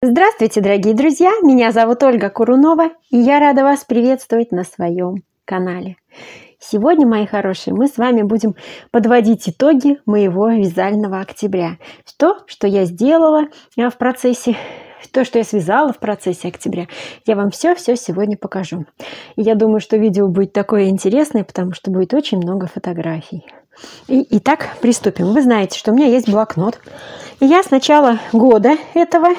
Здравствуйте, дорогие друзья! Меня зовут Ольга Курунова, и я рада вас приветствовать на своем канале. Сегодня, мои хорошие, мы с вами будем подводить итоги моего вязального октября. То, что я сделала в процессе, то, что я связала в процессе октября, я вам все сегодня покажу. И я думаю, что видео будет такое интересное, потому что будет очень много фотографий. Итак, приступим. Вы знаете, что у меня есть блокнот. И я с начала года этого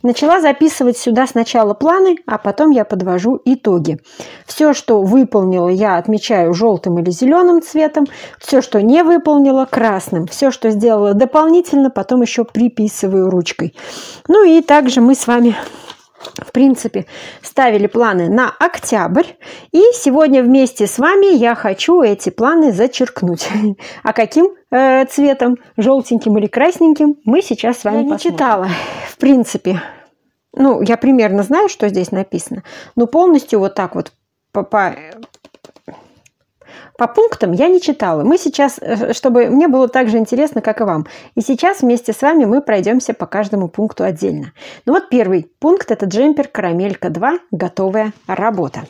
начала записывать сюда сначала планы, а потом я подвожу итоги. Все, что выполнила, я отмечаю желтым или зеленым цветом. Все, что не выполнила, красным. Все, что сделала дополнительно, потом еще приписываю ручкой. Ну и также мы с вами, в принципе, ставили планы на октябрь. И сегодня вместе с вами я хочу эти планы зачеркнуть. А каким цветом, желтеньким или красненьким, мы сейчас с вами посмотрим. Я не читала, в принципе. Ну, я примерно знаю, что здесь написано. Но полностью вот так вот по пунктам я не читала. Мы сейчас, чтобы мне было так же интересно, как и вам. И сейчас вместе с вами мы пройдемся по каждому пункту отдельно. Ну вот первый пункт – это джемпер Карамелька 2, готовая работа.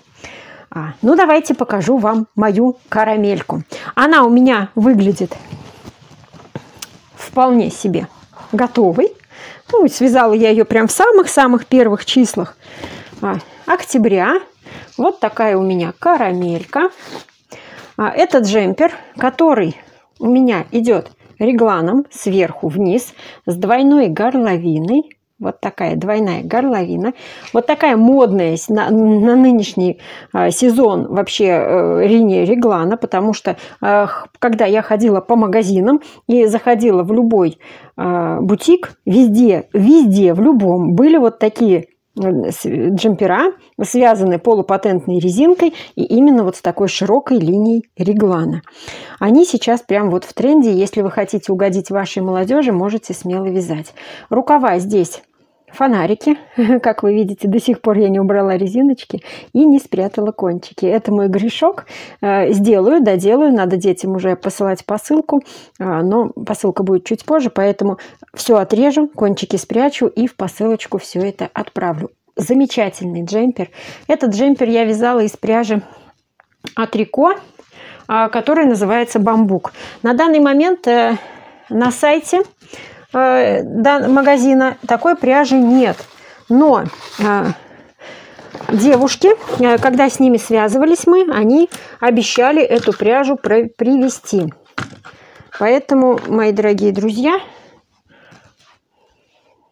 Ну давайте покажу вам мою карамельку. Она у меня выглядит вполне себе готовой. Ну, связала я ее прям в самых-самых первых числах октября. Вот такая у меня карамелька. Это джемпер, который у меня идет регланом сверху вниз с двойной горловиной. Вот такая двойная горловина. Вот такая модная на нынешний сезон вообще линия реглана, потому что когда я ходила по магазинам и заходила в любой бутик, везде, в любом были вот такие джемпера, связаны полупатентной резинкой и именно вот с такой широкой линией реглана. Они сейчас прям вот в тренде. Если вы хотите угодить вашей молодежи, можете смело вязать. Рукава здесь фонарики. Как вы видите, до сих пор я не убрала резиночки и не спрятала кончики. Это мой грешок. Сделаю, доделаю. Надо детям уже посылать посылку, но посылка будет чуть позже, поэтому все отрежу, кончики спрячу и в посылочку все это отправлю. Замечательный джемпер. Этот джемпер я вязала из пряжи Атрико, который называется бамбук. На данный момент на сайте магазина такой пряжи нет. Но девушки, когда с ними связывались мы, они обещали эту пряжу привезти. Поэтому, мои дорогие друзья,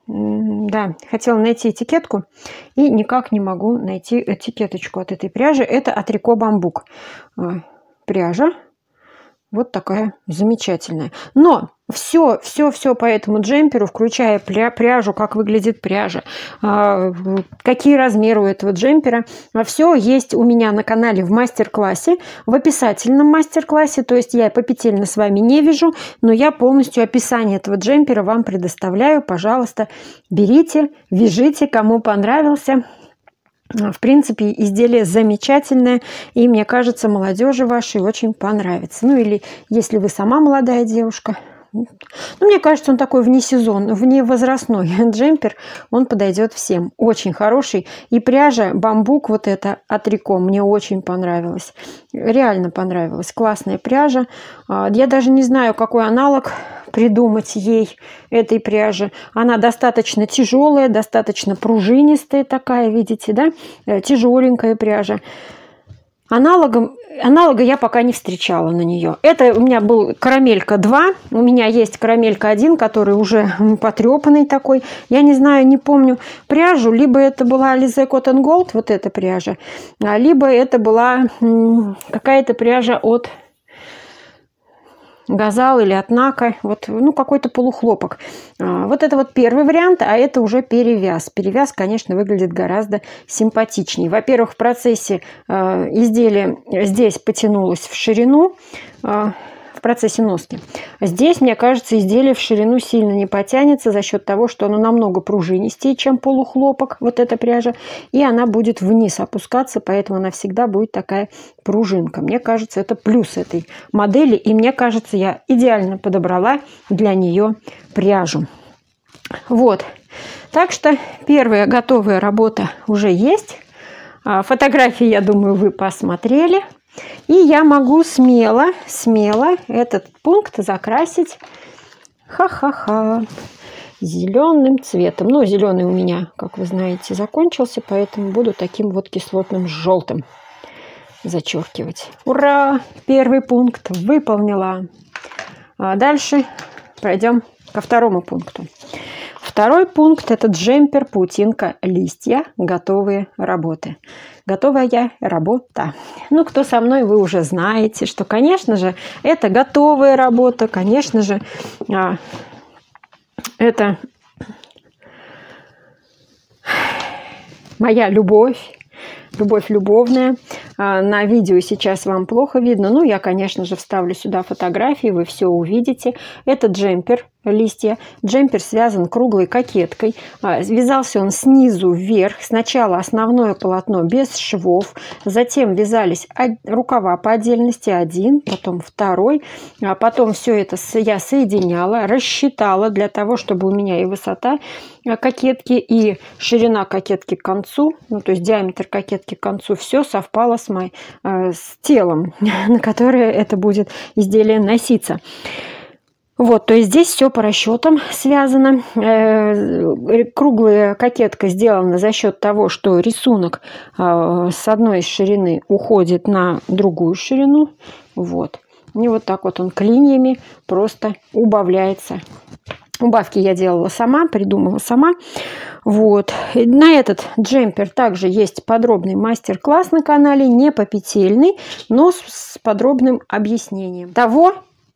да, хотела найти этикетку и никак не могу найти этикеточку от этой пряжи. Это Атрико бамбук. Пряжа вот такая замечательная. Но все по этому джемперу, включая пряжу, как выглядит пряжа, какие размеры у этого джемпера, все есть у меня на канале в мастер-классе, в описательном мастер-классе. То есть я попетельно с вами не вяжу, но я полностью описание этого джемпера вам предоставляю. Пожалуйста, берите, вяжите, кому понравился. В принципе, изделие замечательное, и мне кажется, молодежи вашей очень понравится. Ну или если вы сама молодая девушка. Ну, мне кажется, он такой вневозрастной джемпер, он подойдет всем. Очень хороший. И пряжа бамбук, вот эта Атрико, мне очень понравилась. Реально понравилась. Классная пряжа. Я даже не знаю, какой аналог придумать ей этой пряжи. Она достаточно тяжелая, достаточно пружинистая такая, видите, да? Тяжеленькая пряжа. Аналога я пока не встречала на нее. Это у меня был Карамелька 2. У меня есть Карамелька 1, который уже потрепанный такой. Я не знаю, не помню пряжу. Либо это была Alize Cotton Gold, вот эта пряжа. Либо это была какая-то пряжа от Газал или от Нака, вот, ну, какой-то полухлопок. Вот это вот первый вариант, а это уже перевяз. Перевяз, конечно, выглядит гораздо симпатичнее. Во-первых, в процессе изделие здесь потянулось в ширину, в процессе носки. Здесь, мне кажется, изделие в ширину сильно не потянется за счет того, что оно намного пружинистее, чем полухлопок, вот эта пряжа, и она будет вниз опускаться, поэтому она всегда будет такая пружинка. Мне кажется, это плюс этой модели, и мне кажется, я идеально подобрала для нее пряжу. Вот. Так что первая готовая работа уже есть. Фотографии, я думаю, вы посмотрели. И я могу смело этот пункт закрасить зеленым цветом. Но зеленый у меня, как вы знаете, закончился, поэтому буду таким вот кислотным желтым зачеркивать. Ура! Первый пункт выполнила. Дальше пройдем ко второму пункту. Второй пункт – это джемпер, паутинка, листья, готовые работы. Готовая работа. Ну, кто со мной, вы уже знаете, что, конечно же, это готовая работа, конечно же, это моя любовь. Любовь любовная. На видео сейчас вам плохо видно. Ну, я, конечно же, вставлю сюда фотографии, вы все увидите. Это джемпер, листья. Джемпер связан круглой кокеткой. Вязался он снизу вверх. Сначала основное полотно без швов. Затем вязались рукава по отдельности. Один, потом второй. А потом все это я соединяла, рассчитала для того, чтобы у меня и высота кокетки, и ширина кокетки к концу, ну, то есть диаметр кокетки к концу, все совпало с телом, на которое это будет изделие носиться. Вот, то есть здесь все по расчетам связано. Круглая кокетка сделана за счет того, что рисунок с одной ширины уходит на другую ширину. Вот. И вот так вот он клиньями просто убавляется. Убавки я делала сама, придумала сама. Вот. На этот джемпер также есть подробный мастер-класс на канале, не попетельный, но с подробным объяснением того,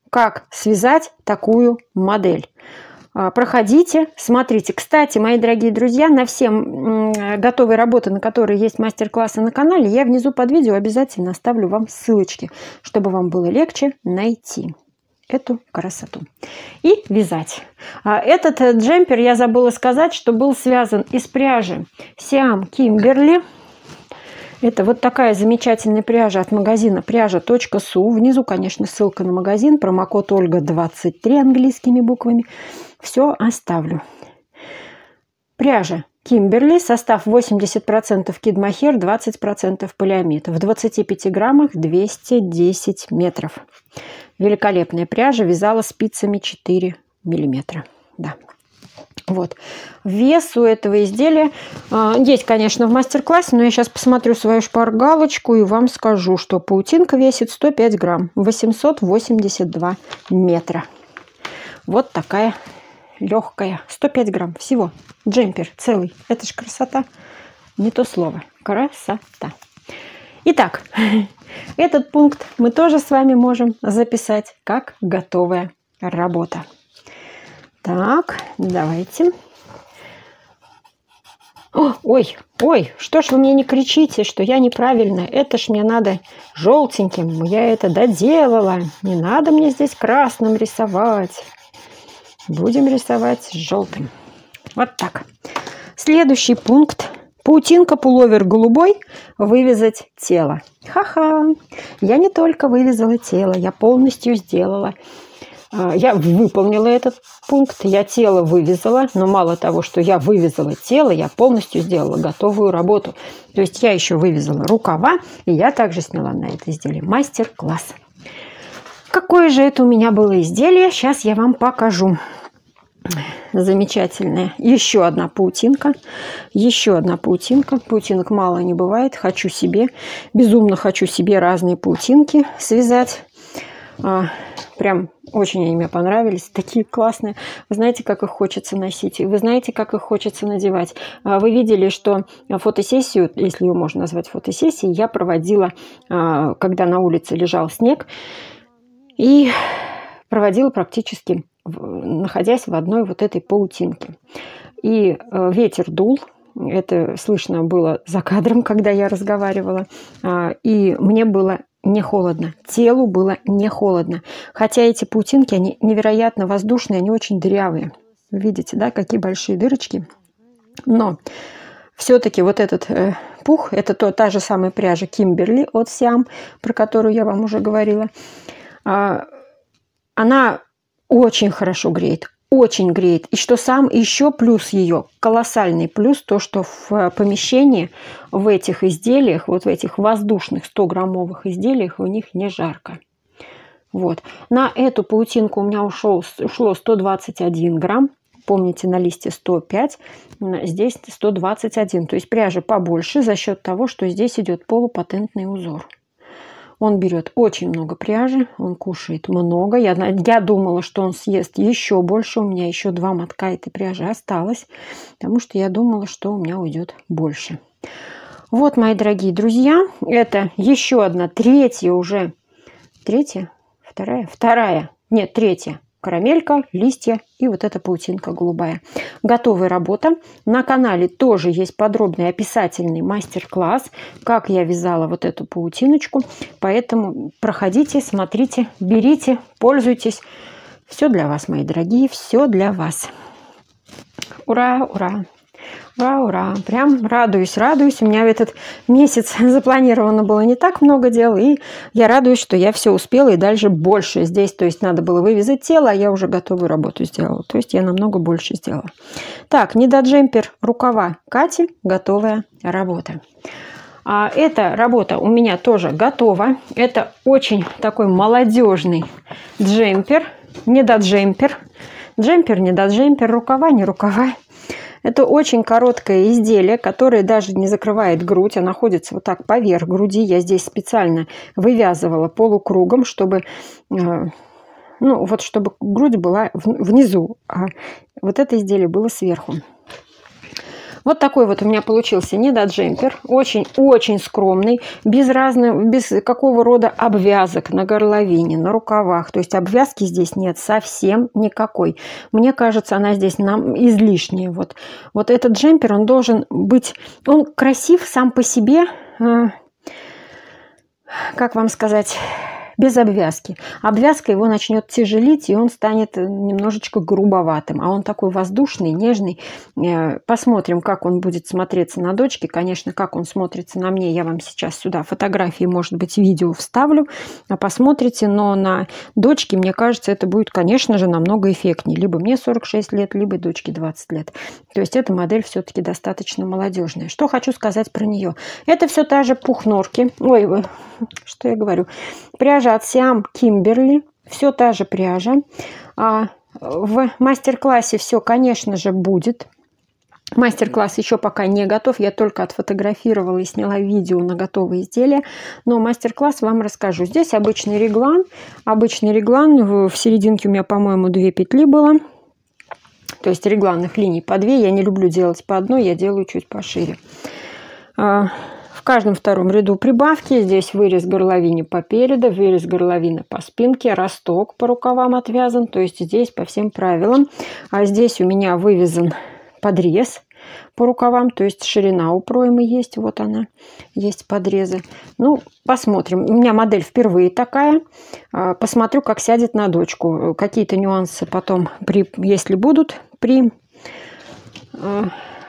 как связать такую модель. Проходите, смотрите. Кстати, мои дорогие друзья, на все готовые работы, на которые есть мастер-классы на канале, я внизу под видео обязательно оставлю вам ссылочки, чтобы вам было легче найти эту красоту и вязать. Этот джемпер, я забыла сказать, что был связан из пряжи Siam Kimberly. Это вот такая замечательная пряжа от магазина пряжа.су. Внизу, конечно, ссылка на магазин, промокод Ольга23 английскими буквами. Все оставлю. Пряжа Kimberly, состав 80% кид-мохер, 20% полиамид. В 25 граммах 210 метров. Великолепная пряжа, вязала спицами 4 миллиметра. Да. Вот. Вес у этого изделия есть, конечно, в мастер-классе, но я сейчас посмотрю свою шпаргалочку и вам скажу, что паутинка весит 105 грамм, 882 метра. Вот такая легкая. 105 грамм всего. Джемпер целый. Это ж красота. Не то слово. Красота. Итак, этот пункт мы тоже с вами можем записать как готовая работа. Так, давайте. Ой, что ж вы мне не кричите, что я неправильно. Это ж мне надо желтеньким. Я это доделала. Не надо мне здесь красным рисовать. Будем рисовать желтым. Вот так. Следующий пункт. Паутинка, пуловер голубой, вывязать тело. Ха-ха! Я не только вывязала тело, я полностью сделала. Я выполнила этот пункт, я тело вывязала, но мало того, что я вывязала тело, я полностью сделала готовую работу. То есть я еще вывязала рукава, и я также сняла на это изделие мастер-класс. Какое же это у меня было изделие? Сейчас я вам покажу. Замечательная. Еще одна паутинка. Еще одна паутинка. Паутинок мало не бывает. Хочу себе, безумно хочу себе разные паутинки связать. Прям очень они мне понравились. Такие классные. Вы знаете, как их хочется носить. И вы знаете, как их хочется надевать. Вы видели, что фотосессию, если ее можно назвать фотосессией, я проводила, когда на улице лежал снег. И проводила практически находясь в одной вот этой паутинке. И ветер дул, это слышно было за кадром, когда я разговаривала, и мне было не холодно, телу было не холодно. Хотя эти паутинки, они невероятно воздушные, они очень дырявые. Вы видите, да, какие большие дырочки. Но все-таки вот этот пух, это та же самая пряжа Kimberly от Siam, про которую я вам уже говорила, она очень хорошо греет. очень греет. И что сам еще плюс ее, колоссальный плюс, то, что в помещении, в этих изделиях, вот в этих воздушных 100-граммовых изделиях, у них не жарко. Вот. На эту паутинку у меня ушло 121 грамм. Помните, на листе 105, здесь 121. То есть пряжа побольше за счет того, что здесь идет полупатентный узор. Он берет очень много пряжи, он кушает много. Я думала, что он съест еще больше. У меня еще 2 мотка этой пряжи осталось, потому что я думала, что у меня уйдет больше. Вот, мои дорогие друзья, это еще одна, третья карамелька, листья и вот эта паутинка голубая. Готовая работа. На канале тоже есть подробный описательный мастер-класс, как я вязала вот эту паутиночку. Поэтому проходите, смотрите, берите, пользуйтесь. Все для вас, мои дорогие, все для вас. Ура, ура! Ура, ура! Прям радуюсь. У меня в этот месяц запланировано было не так много дел, и я радуюсь, что я все успела и дальше больше здесь. То есть надо было вывязать тело, а я уже готовую работу сделала. То есть я намного больше сделала. Так, недоджемпер, рукава Кати, готовая работа. Эта работа у меня тоже готова. Это очень такой молодежный джемпер, недоджемпер. Джемпер, недоджемпер, рукава, не рукава. Это очень короткое изделие, которое даже не закрывает грудь, а находится вот так поверх груди. Я здесь специально вывязывала полукругом, чтобы, чтобы грудь была внизу, а вот это изделие было сверху. Вот такой вот у меня получился недоджемпер, очень-очень скромный, без какого рода обвязок на горловине, на рукавах. То есть обвязки здесь нет совсем никакой. Мне кажется, она здесь нам излишняя. Вот этот джемпер, он должен быть, он красив сам по себе, как вам сказать, без обвязки. Обвязка его начнет тяжелить, и он станет немножечко грубоватым. А он такой воздушный, нежный. Посмотрим, как он будет смотреться на дочке. Конечно, как он смотрится на мне, я вам сейчас сюда фотографии, может быть, видео вставлю. Посмотрите, но на дочке, мне кажется, это будет, конечно же, намного эффектнее. Либо мне 46 лет, либо дочке 20 лет. То есть эта модель все-таки достаточно молодежная. Что хочу сказать про нее? Это все та же пухнорки. Ой, что я говорю? Пряжа от Siam Kimberly, все та же пряжа. В мастер-классе все, конечно же, будет. Мастер-класс еще пока не готов, я только отфотографировала и сняла видео на готовые изделия, но мастер-класс вам расскажу. Здесь обычный реглан, в серединке у меня, по-моему, 2 петли было. То есть регланных линий по 2, я не люблю делать по одной, я делаю чуть пошире. В каждом втором ряду прибавки. Здесь вырез горловины по переду, вырез горловины по спинке, росток по рукавам отвязан. То есть здесь по всем правилам. А здесь у меня вывязан подрез по рукавам. То есть ширина у проймы есть. Вот она. Есть подрезы. Ну, посмотрим. У меня модель впервые такая. Посмотрю, как сядет на дочку. Какие-то нюансы потом, если будут,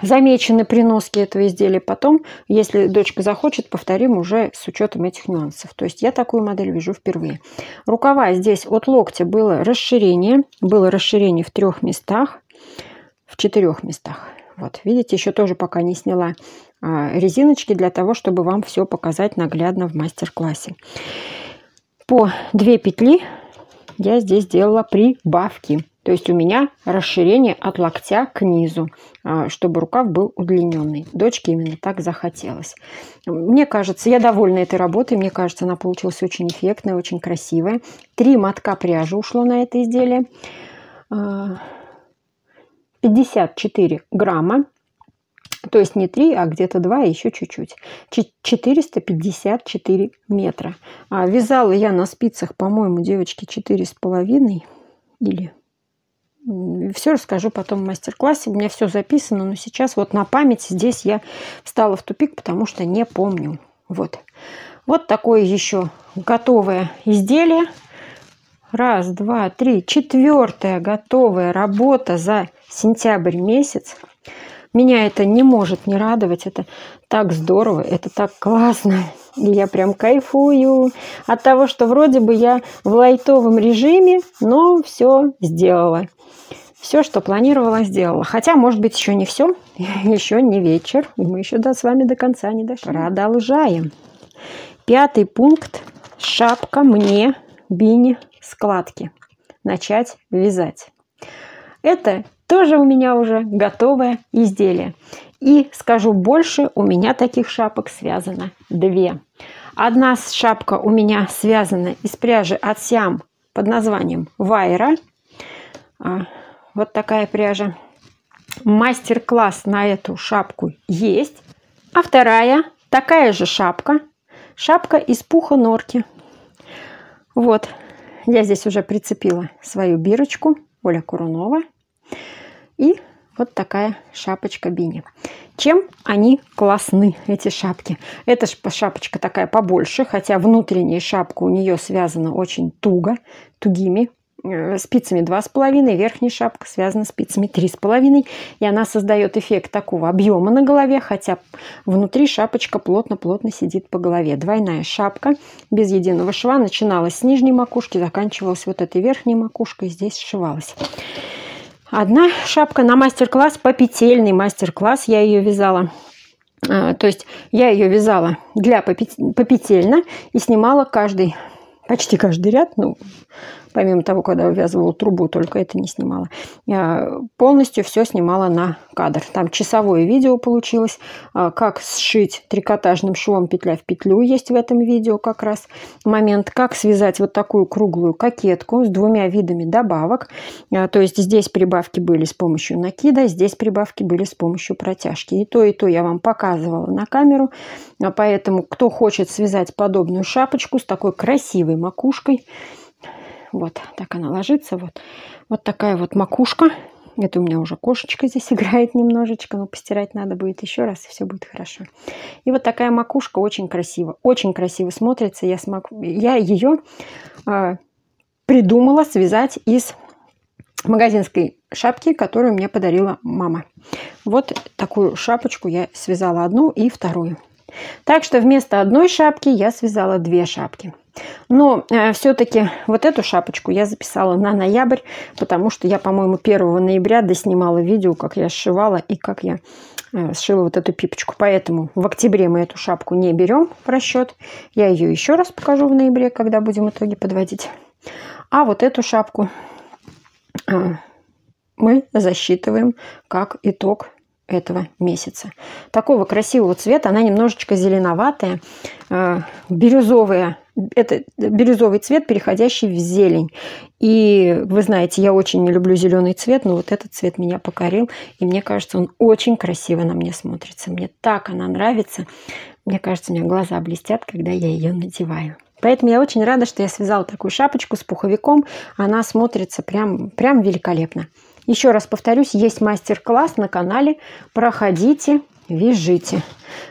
замечены при носке этого изделия. Потом, если дочка захочет, повторим уже с учетом этих нюансов. То есть я такую модель вяжу впервые. Рукава здесь от локтя было расширение. Было расширение в 3 местах, в 4 местах. Вот, видите, еще тоже пока не сняла резиночки для того, чтобы вам все показать наглядно в мастер-классе. По 2 петли я здесь делала прибавки. То есть у меня расширение от локтя к низу, чтобы рукав был удлиненный. Дочке именно так захотелось. Мне кажется, я довольна этой работой. Мне кажется, она получилась очень эффектная, очень красивая. 3 мотка пряжи ушло на это изделие. 54 грамма. То есть не 3, а где-то 2, а еще чуть-чуть. 454 метра. Вязала я на спицах, по-моему, девочки, 4,5 или... Все расскажу потом в мастер-классе. У меня все записано, но сейчас вот на память здесь я встала в тупик, потому что не помню. Вот такое еще готовое изделие. 1, 2, 3, 4-я готовая работа за сентябрь месяц. Меня это не может не радовать. Это так здорово, это так классно. И я прям кайфую от того, что вроде бы я в лайтовом режиме, но все сделала. Все, что планировала, сделала. Хотя, может быть, еще не все. Еще не вечер. И мы еще с вами до конца не дошли. Продолжаем. 5-й пункт. Шапка мне, Бине, складки. Начать вязать. Это тоже у меня уже готовое изделие. И скажу больше, у меня таких шапок связано 2. Одна шапка у меня связана из пряжи от Siam под названием Вайра. Вот такая пряжа. Мастер-класс на эту шапку есть. А вторая такая же шапка. Шапка из пуха норки. Вот. Я здесь уже прицепила свою бирочку. Оля Курунова. И вот такая шапочка Бини. Чем они классны, эти шапки? Эта шапочка такая побольше, хотя внутренняя шапка у нее связана очень туго, тугими спицами 2,5, верхняя шапка связана спицами 3,5, и она создает эффект такого объема на голове, хотя внутри шапочка плотно-плотно сидит по голове. Двойная шапка без единого шва, начиналась с нижней макушки, заканчивалась вот этой верхней макушкой, здесь сшивалась. Одна шапка на мастер-класс, попетельный мастер-класс, я ее вязала. То есть я ее вязала для попетельно и снимала почти каждый ряд, ну, помимо того, когда вывязывала трубу, только это не снимала. Я полностью все снимала на кадр. Там часовое видео получилось, как сшить трикотажным швом петля в петлю, есть в этом видео как раз момент, как связать вот такую круглую кокетку с 2 видами добавок. То есть здесь прибавки были с помощью накида, здесь прибавки были с помощью протяжки. И то я вам показывала на камеру. Поэтому, кто хочет связать подобную шапочку с такой красивой макушкой, вот так она ложится. Вот такая вот макушка. Это у меня уже кошечка здесь играет немножечко, но постирать надо будет еще раз, и все будет хорошо. И вот такая макушка очень красиво смотрится. Я ее придумала связать из магазинской шапки, которую мне подарила мама. Вот такую шапочку я связала одну и вторую. Так что вместо одной шапки я связала 2 шапки. Но все-таки вот эту шапочку я записала на ноябрь, потому что я, по-моему, 1 ноября доснимала видео, как я сшивала и как я сшила вот эту пипочку. Поэтому в октябре мы эту шапку не берем в расчет. Я ее еще раз покажу в ноябре, когда будем итоги подводить. А вот эту шапку мы засчитываем как итог этого месяца. Такого красивого цвета, она немножечко зеленоватая, бирюзовая. Это бирюзовый цвет, переходящий в зелень. И вы знаете, я очень не люблю зеленый цвет, но вот этот цвет меня покорил. И мне кажется, он очень красиво на мне смотрится. Мне так она нравится. Мне кажется, у меня глаза блестят, когда я ее надеваю. Поэтому я очень рада, что я связала такую шапочку с пуховиком. Она смотрится прям великолепно. Еще раз повторюсь, есть мастер-класс на канале. Проходите, вяжите.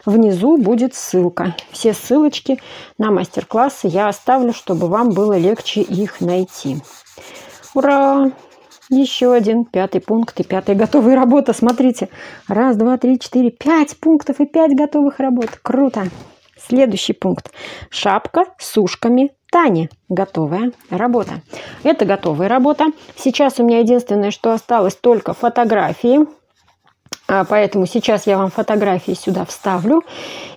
Внизу будет ссылка. Все ссылочки на мастер-классы я оставлю, чтобы вам было легче их найти. Ура! Еще один 5-й пункт и 5-я готовая работа. Смотрите. 1, 2, 3, 4, 5 пунктов и 5 готовых работ. Круто! Следующий пункт. Шапка с ушками Тани. Готовая работа. Это готовая работа. Сейчас у меня единственное, что осталось, только фотографии. Поэтому сейчас я вам фотографии сюда вставлю.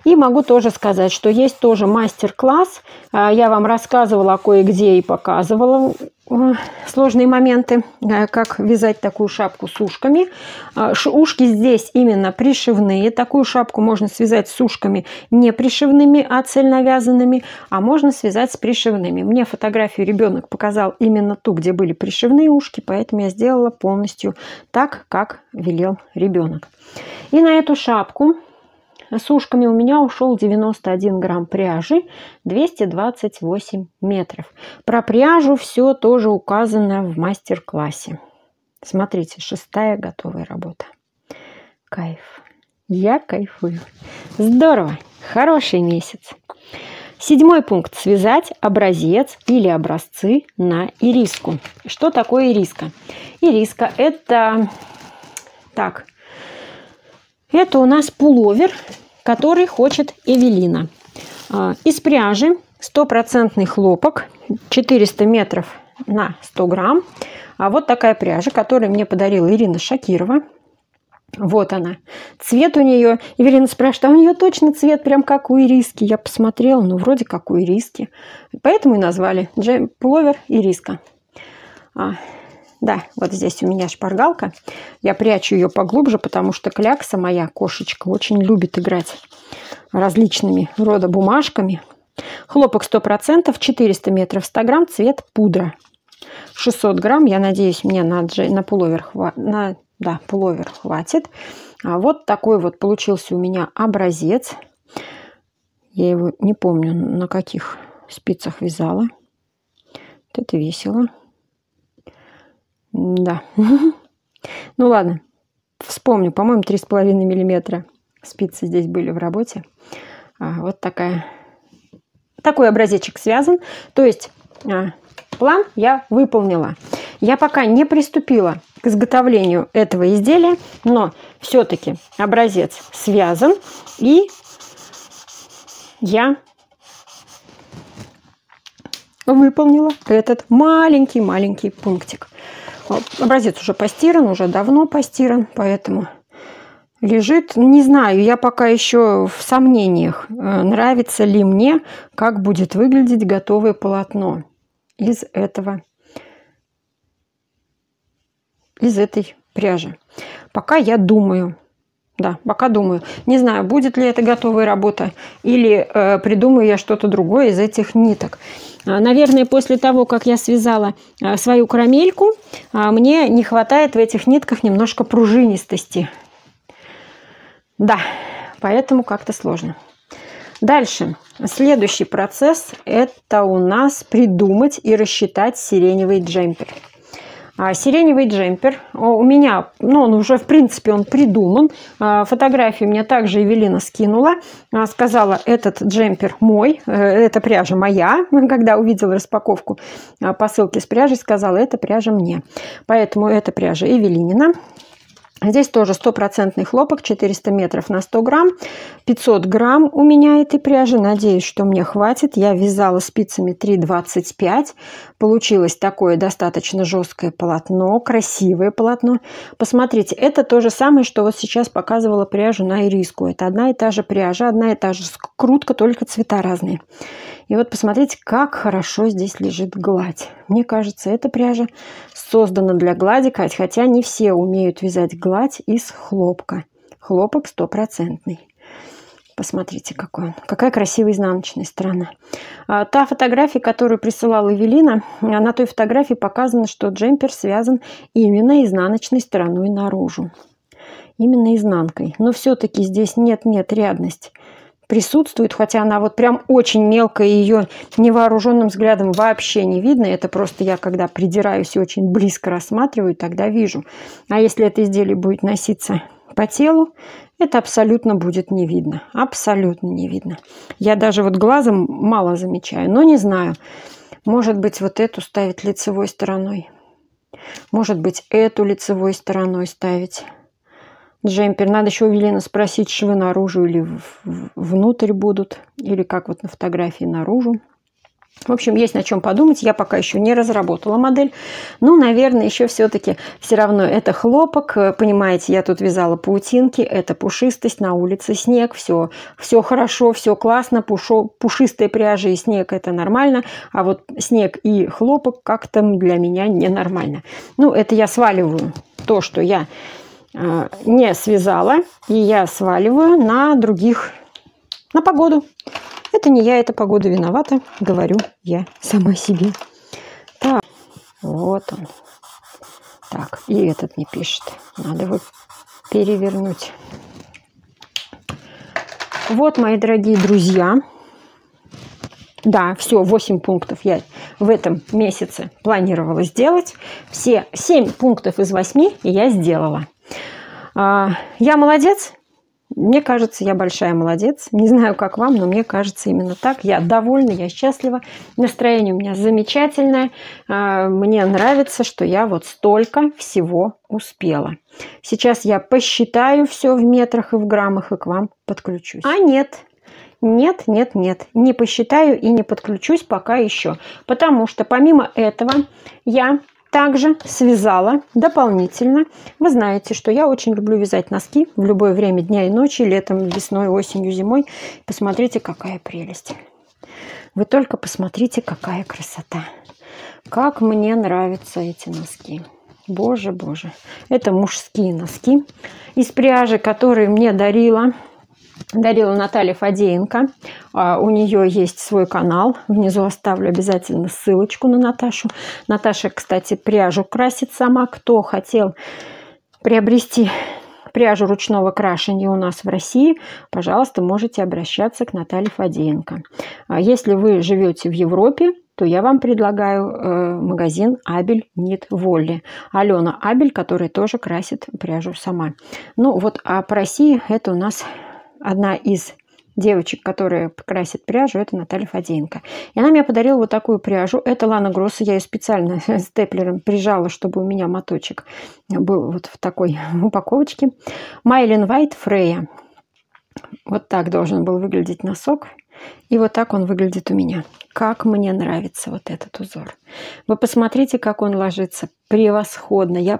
И могу тоже сказать, что есть тоже мастер-класс. Я вам рассказывала кое-где и показывала сложные моменты, как вязать такую шапку с ушками. Ушки здесь именно пришивные. Такую шапку можно связать с ушками не пришивными, а цельновязанными, а можно связать с пришивными. Мне фотографию ребенок показал именно ту, где были пришивные ушки, поэтому я сделала полностью так, как велел ребенок. И на эту шапку с ушками у меня ушел 91 грамм пряжи, 228 метров. Про пряжу все тоже указано в мастер-классе. Смотрите, 6-я готовая работа. Кайф. Я кайфую. Здорово. Хороший месяц. 7-й пункт. Связать образец или образцы на ириску. Что такое ириска? Ириска – это... Так... Это у нас пуловер, который хочет Эвелина. Из пряжи 100% хлопок, 400 метров на 100 грамм. А вот такая пряжа, которую мне подарила Ирина Шакирова. Вот она. Цвет у нее. Эвелина спрашивает, а у нее точно цвет прям как у ириски? Я посмотрела, ну вроде как у ириски. Поэтому и назвали пуловер ириска. Да, вот здесь у меня шпаргалка. Я прячу ее поглубже, потому что Клякса, моя кошечка, очень любит играть различными рода бумажками. Хлопок 100%, 400 метров 100 грамм, цвет пудра. 600 грамм, я надеюсь, мне на пуловер, пуловер хватит. Вот такой вот получился у меня образец. Я его не помню, на каких спицах вязала. Вот это весело. Да. Ну ладно, вспомню, по-моему, 3,5 миллиметра спицы здесь были в работе. Вот такой образечек связан. То есть план я выполнила. Я пока не приступила к изготовлению этого изделия, но все-таки образец связан, и я выполнила этот маленький пунктик. Образец уже постиран, уже давно постиран, поэтому лежит. Не знаю, я пока еще в сомнениях, нравится ли мне, как будет выглядеть готовое полотно из этой пряжи. Пока я думаю. Да, пока думаю. Не знаю, будет ли это готовая работа или придумаю я что-то другое из этих ниток. Наверное, после того, как я связала свою карамельку, мне не хватает в этих нитках немножко пружинистости. Да, поэтому как-то сложно. Дальше. Следующий процесс – это у нас придумать и рассчитать сиреневый джемпер. Сиреневый джемпер у меня, он уже, в принципе, он придуман. Фотографию мне также Эвелина скинула. Сказала, этот джемпер мой, эта пряжа моя. Когда увидела распаковку посылки с пряжей, сказала, это пряжа мне. Поэтому эта пряжа Эвелинина. Здесь тоже 100% хлопок, 400 метров на 100 грамм, 500 грамм у меня этой пряжи. Надеюсь, что мне хватит. Я вязала спицами 3,25. Получилось такое достаточно жесткое полотно, красивое полотно. Посмотрите, это то же самое, что вот сейчас показывала пряжу на ириску. Это одна и та же пряжа, одна и та же скрутка, только цвета разные. И вот посмотрите, как хорошо здесь лежит гладь. Мне кажется, эта пряжа создана для глади, хотя не все умеют вязать гладь из хлопка. Хлопок 100%. Посмотрите, какой он. Какая красивая изнаночная сторона. Та фотография, которую присылала Эвелина, на той фотографии показано, что джемпер связан именно изнаночной стороной наружу. Именно изнанкой. Но все-таки здесь нет рядность присутствует, хотя она вот прям очень мелкая, ее невооруженным взглядом вообще не видно. Это просто я, когда придираюсь и очень близко рассматриваю, тогда вижу. А если это изделие будет носиться по телу, это абсолютно будет не видно. Абсолютно не видно. Я даже вот глазом мало замечаю, но не знаю. Может быть, вот эту ставить лицевой стороной. Может быть, эту лицевой стороной ставить. Джемпер. Надо еще у Елены спросить, швы наружу или внутрь будут. Или как вот на фотографии наружу. В общем, есть на чем подумать. Я пока еще не разработала модель. Ну, наверное, еще все-таки все равно это хлопок. Понимаете, я тут вязала паутинки. Это пушистость, на улице снег. Все хорошо, все классно. Пушистая пряжа и снег – это нормально. А вот снег и хлопок как-то для меня ненормально. Ну, это я сваливаю то, что я не связала, и я сваливаю на других, на погоду. Это не я, это погода виновата, говорю я сама себе. Так, вот он. Так, и этот не пишет. Надо его перевернуть. Вот, мои дорогие друзья. Да, все, 8 пунктов я в этом месяце планировала сделать. Все 7 пунктов из 8 я сделала. Я молодец. Мне кажется, я большая молодец. Не знаю, как вам, но мне кажется именно так. Я довольна, я счастлива. Настроение у меня замечательное. Мне нравится, что я вот столько всего успела. Сейчас я посчитаю все в метрах и в граммах и к вам подключусь. А нет. Нет. Не посчитаю и не подключусь пока еще. Потому что помимо этого я также связала дополнительно. Вы знаете, что я очень люблю вязать носки в любое время дня и ночи, летом, весной, осенью, зимой. Посмотрите, какая прелесть. Вы только посмотрите, какая красота. Как мне нравятся эти носки. Боже, боже. Это мужские носки из пряжи, которые мне дарила Наталья Фадеенко. У нее есть свой канал. Внизу оставлю обязательно ссылочку на Наташу. Наташа, кстати, пряжу красит сама. Кто хотел приобрести пряжу ручного крашения у нас в России, пожалуйста, можете обращаться к Наталье Фадеенко. Если вы живете в Европе, то я вам предлагаю магазин Абель Нит Волли. Алена Абель, которая тоже красит пряжу сама. Ну вот, а по России это у нас одна из девочек, которая красит пряжу, это Наталья Фадеенко. И она мне подарила вот такую пряжу. Это Лана Гросса. Я ее специально степлером прижала, чтобы у меня моточек был вот в такой упаковочке. Майлен Вайт Фрея. Вот так должен был выглядеть носок. И вот так он выглядит у меня. Как мне нравится вот этот узор. Вы посмотрите, как он ложится. Превосходно.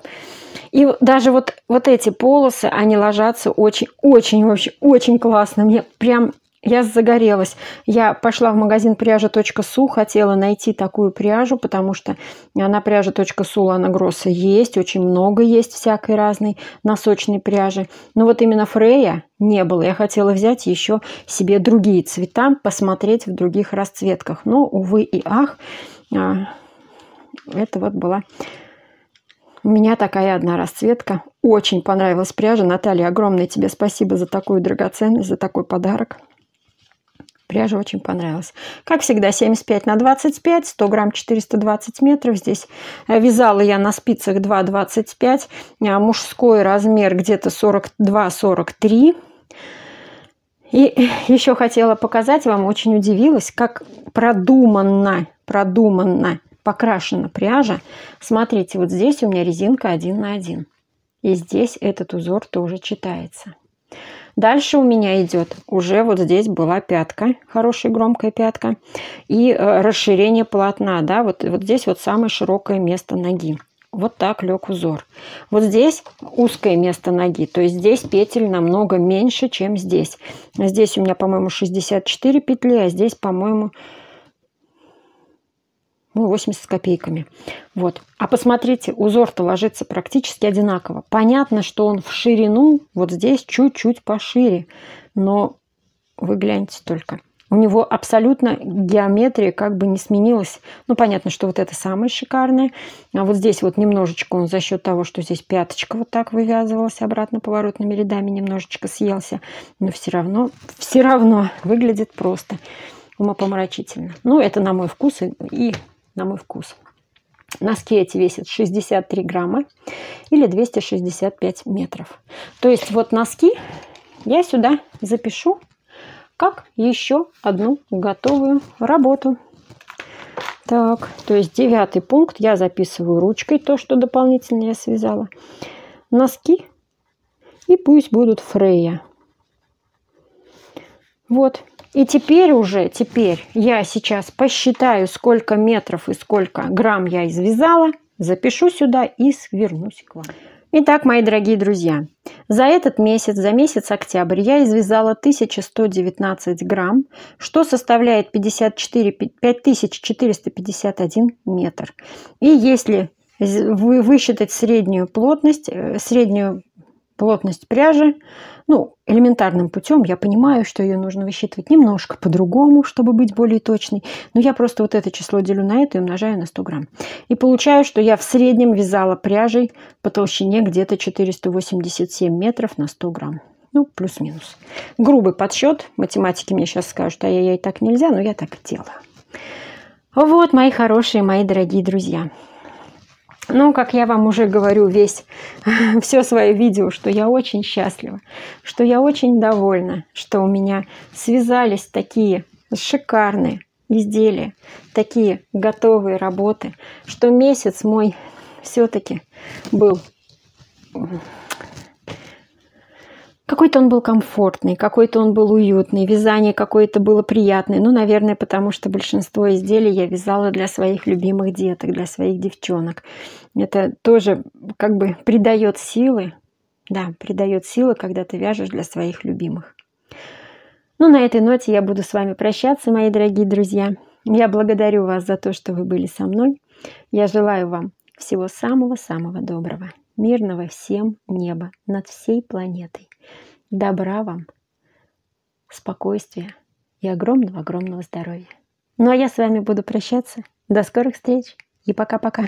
И даже вот эти полосы, они ложатся очень классно. Я загорелась. Я пошла в магазин пряжа.су, хотела найти такую пряжу, потому что на пряжа.су Лана Гросса есть, очень много есть всякой разной носочной пряжи. Но вот именно Фрея не было. Я хотела взять еще себе другие цвета, посмотреть в других расцветках. Но, увы и ах, это вот была у меня такая одна расцветка. Очень понравилась пряжа. Наталья, огромное тебе спасибо за такую драгоценность, за такой подарок. Пряжа очень понравилась. Как всегда, 75 на 25, 100 грамм 420 метров. Здесь вязала я на спицах 2,25. Мужской размер где-то 42-43. И еще хотела показать вам, очень удивилась, как продуманно покрашена пряжа. Смотрите, вот здесь у меня резинка 1 на 1. И здесь этот узор тоже читается. Дальше у меня идет уже вот здесь была пятка, хорошая громкая пятка, и расширение полотна, да, вот здесь вот самое широкое место ноги. Вот так лег узор. Вот здесь узкое место ноги, то есть здесь петель намного меньше, чем здесь. Здесь у меня, по-моему, 64 петли, а здесь, по-моему, 80 с копейками. Вот. А посмотрите, узор-то ложится практически одинаково. Понятно, что он в ширину вот здесь чуть-чуть пошире. Но вы гляньте только. У него абсолютно геометрия как бы не сменилась. Ну, понятно, что вот это самое шикарное. А вот здесь вот немножечко он за счет того, что здесь пяточка вот так вывязывалась обратно поворотными рядами, немножечко съелся. Но все равно выглядит просто умопомрачительно. Ну, это на мой вкус и на мой вкус. Носки эти весят 63 грамма или 265 метров. То есть вот носки я сюда запишу как еще одну готовую работу. Так, то есть 9-й пункт я записываю ручкой, то, что дополнительно я связала. Носки и пусть будут Фрея. Вот. И теперь я сейчас посчитаю, сколько метров и сколько грамм я извязала, запишу сюда и вернусь к вам. Итак, мои дорогие друзья, за этот месяц, за месяц октябрь, я извязала 1119 грамм, что составляет 5451 метр. И если высчитать среднюю плотность пряжи, ну, элементарным путем, я понимаю, что ее нужно высчитывать немножко по-другому, чтобы быть более точной. Но я просто вот это число делю на это и умножаю на 100 грамм. И получаю, что я в среднем вязала пряжей по толщине где-то 487 метров на 100 грамм. Ну, плюс-минус. Грубый подсчет. Математики мне сейчас скажут, ай-яй-яй, так нельзя, но я так и делаю. Вот, мои хорошие, мои дорогие друзья. Ну, как я вам уже говорю все свое видео, что я очень счастлива, что я очень довольна, что у меня связались такие шикарные изделия, такие готовые работы, что месяц мой все-таки был Какой-то он был комфортный, какой-то он был уютный, вязание какое-то было приятное. Ну, наверное, потому что большинство изделий я вязала для своих любимых деток, для своих девчонок. Это тоже как бы придает силы. Да, придает силы, когда ты вяжешь для своих любимых. Ну, на этой ноте я буду с вами прощаться, мои дорогие друзья. Я благодарю вас за то, что вы были со мной. Я желаю вам всего самого-самого доброго. Мирного всем неба над всей планетой. Добра вам, спокойствия и огромного-огромного здоровья. Ну а я с вами буду прощаться. До скорых встреч и пока-пока.